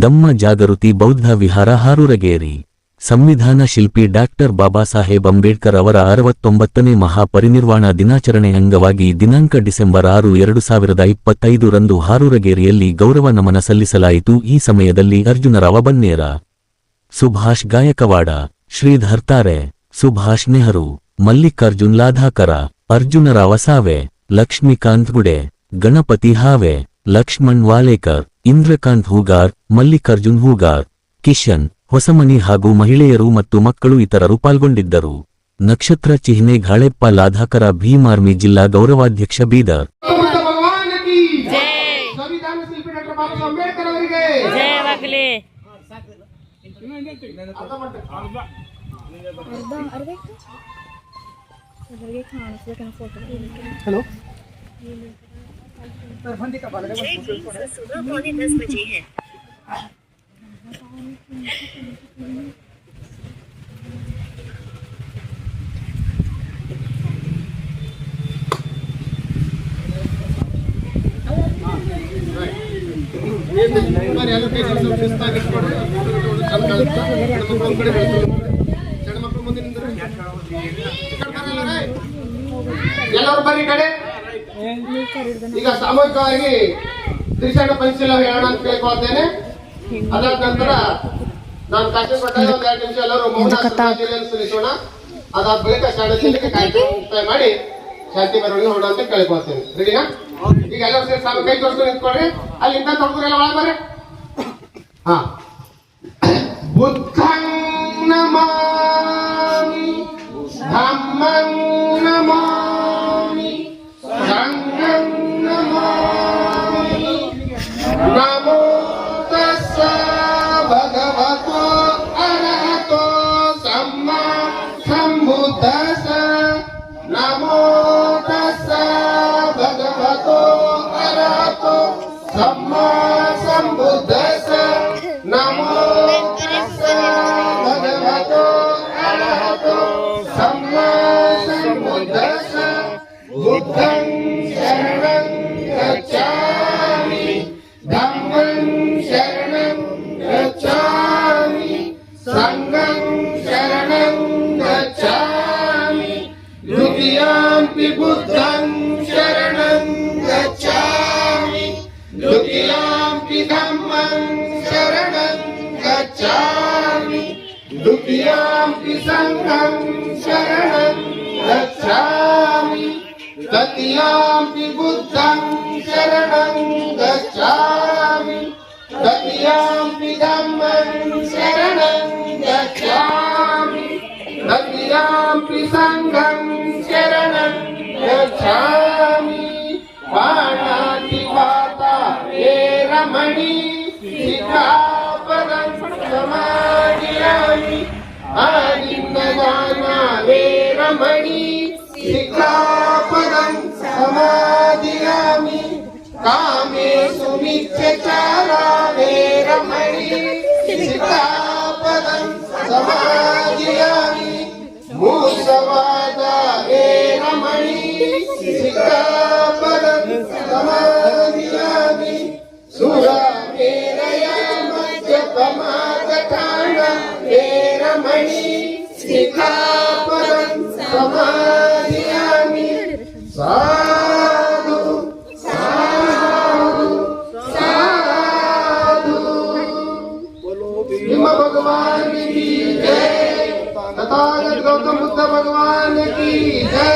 ಧಮ್ಮ ಜಾಗೃತಿ ಬೌದ್ಧ ವಿಹಾರ ಹಾರೂರಗೇರಿ. ಸಂವಿಧಾನ ಶಿಲ್ಪಿ ಡಾಕ್ಟರ್ ಬಾಬಾ ಸಾಹೇಬ್ ಅಂಬೇಡ್ಕರ್ ಅವರ 69ನೇ ಮಹಾಪರಿನಿರ್ವಾಣ ದಿನಾಚರಣೆ ಅಂಗವಾಗಿ ದಿನಾಂಕ ಡಿಸೆಂಬರ್ 6, 2025 ರಂದು ಹಾರೂರಗೇರಿಯಲ್ಲಿ ಗೌರವ ನಮನ ಸಲ್ಲಿಸಲಾಯಿತು. ಈ ಸಮಯದಲ್ಲಿ ಅರ್ಜುನರಾವ ಬನ್ನೇರ, ಸುಭಾಷ್ ಗಾಯಕವಾಡ, ಶ್ರೀಧರ್ ತಾರೆ, ಸುಭಾಷ್ ನೆಹರು, ಮಲ್ಲಿಕಾರ್ಜುನ್ ಲಾಧಾಕರ, ಅರ್ಜುನರಾವ ಸಾವೆ, ಲಕ್ಷ್ಮೀಕಾಂತ್ ಗುಡೆ, ಗಣಪತಿ ಹಾವೆ, ಲಕ್ಷ್ಮಣ್ ವಾಲೇಕರ್, ಇಂದ್ರಕಾಂತ್ ಹೂಗಾರ್, ಮಲ್ಲಿಕಾರ್ಜುನ್ ಹೂಗಾರ್, ಕಿಶನ್ ಹೊಸಮನಿ ಹಾಗೂ ಮಹಿಳೆಯರು ಮತ್ತು ಮಕ್ಕಳು ಇತರರು ಪಾಲ್ಗೊಂಡಿದ್ದರು. ನಕ್ಷತ್ರ ಚಿಹ್ನೆ ಘಾಳೆಪ್ಪ ಲಾಧಾಕರ ಭೀಮ್ ಆರ್ಮಿ ಜಿಲ್ಲಾ ಗೌರವಾಧ್ಯಕ್ಷ ಬೀದರ್. ಎಲ್ಲರೂ ಬರೀ ಕಡೆ ಈಗ ಸಾಮೂಹಿಕವಾಗಿ ತ್ರಿಶರಣ ಪಂಚಶೀಲ ಹೇಳೋಣ ಅಂತ ಕೇಳ್ಕೊಳ್ತೇನೆ. ಅದಾದ ನಂತರ ನಾನು ಕಷ್ಟಪಟ್ಟಾಗ ಒಂದು 2 ನಿಮಿಷ ಎಲ್ಲರೂ ಮೌನ ಸಲ್ಲಿಸೋಣ. ಅದಾದ ಬಳಿಕ ಶಾಲೆಗೆ ಕಾರ್ಯಕ್ರಮ ಮುಕ್ತಾಯ ಮಾಡಿ ಶಾಂತಿ ಮೆರವಣಿಗೆ ಹೊರಡ ಅಂತ ಕೇಳ್ಕೊಳ್ತೇನೆ. ರೆಡಿನಾ? ಈಗ ಎಲ್ಲರೂ ಸೇರಿ ಸಾಲು ಕೈ ತೋರಿಸ್ಕೊಂಡು ನಿಂತ್ಕೊಳ್ರಿ. ಅಲ್ಲಿ ಇಂಥ ತೊಡಗುರೆಲ್ಲ ಒಳಗೆ ಬರ್ರಿ. ಹಾ, ಬುದ್ಧಂ ನಮಾಮಿ, ಧಮ್ಮಂ ನಮಾಮಿ, ಸಂಘಂ ನಮಾಮಿ, ನಮೋ ತಸ್ಸ ಭಗವತೋ ಅರಹತೋ ಸಮ್ಮಾ ಸಂಬುದ್ಧಸ್ಸ, ನಮೋ ತಸ್ಸ ಭಗವತೋ ಅರಹತೋ ಸಮ್ಮಾ ಸಂಬುದ್ಧಸ್ಸ, ನಮೋ ತಸ್ಸ ಭಗವತೋ ಅರಹತೋ ಸಮ್ಮಾ ಸಂಬುದ್ಧಸ್ಸ. ಬುದ್ಧಂ ಶರಣಂ ಗಚ್ಛಾಮಿ, ಧಮ್ಮಂ ಶರಣಂ ಗಚ್ಛಾಮಿ, ಸಂಘಂ ಶರಣಂ ಗಚ್ಛಾಮಿ, ದ್ವಿತೀಯಂಪಿ ಬುದ್ಧಂ ಶರಣಂ ಗಚ್ಛಾಮಿ, ದ್ವಿತೀಯಂಪಿ ಧಮ್ಮಂ ಶರಣಂ ಗಚ್ಛಾಮಿ, ದ್ವಿತೀಯಂಪಿ ಸಂಘಂ ಶರಣಂ ಗಚ್ಛಾಮಿ, ತೃತೀಯಂಪಿ ಬುದ್ಧಂ ಶರಣಂ ಗಚ್ಛಾಮಿ, ತೃತೀಯಂಪಿ ಧಮ್ಮಂ ಶರಣಂ ಗಚ್ಛಾಮಿ, ತೃತೀಯಂಪಿ ಸಂಘಂ ಶರಣಂ ಗಚ್ಛಾಮಿ. ಪಾಣಾತಿಪಾತ ವೇರಮಣಿ ಸಿಕ್ಖಾಪದಂ ಸಮಾದಿಯಾಮಿ, ಆಲಿಂಗದಾನ ವೇರಮಣಿ ಸಿಕ್ಖಾಪದಂ ಸಮಾದಿಯಾಮಿ, ಕಾಮೇಷು ಮಿಥ್ಯಾಚಾರ ವೇರಮಣಿ ಸಿಕ್ಖಾಪದಂ ಸಮಾದಿಯಾಮಿ, ಮೂಸವಾದ ವೇರಮಣಿ ಸಿಕ್ಖಾಪದಂ ಸಮಾದಿಯಾಮಿ, ಸುರಾಮೇರಯ ಮದ್ಯಪಮಾದಠಾಣ ವೇರಮಣಿ ಸಿಕ್ಖಾಪದಂ ಸಮಾದಿಯಾಮಿ. ಸಾಧು ಸಾಧು ಸಾಧು. ನಿಮ್ಮ ಭಗವಾನ್ ಕಿ ಜೈ, ತಥಾಗತ ಗೌತಮ ಬುದ್ಧ ಭಗವಾನ್ ಕಿ ಜೈ.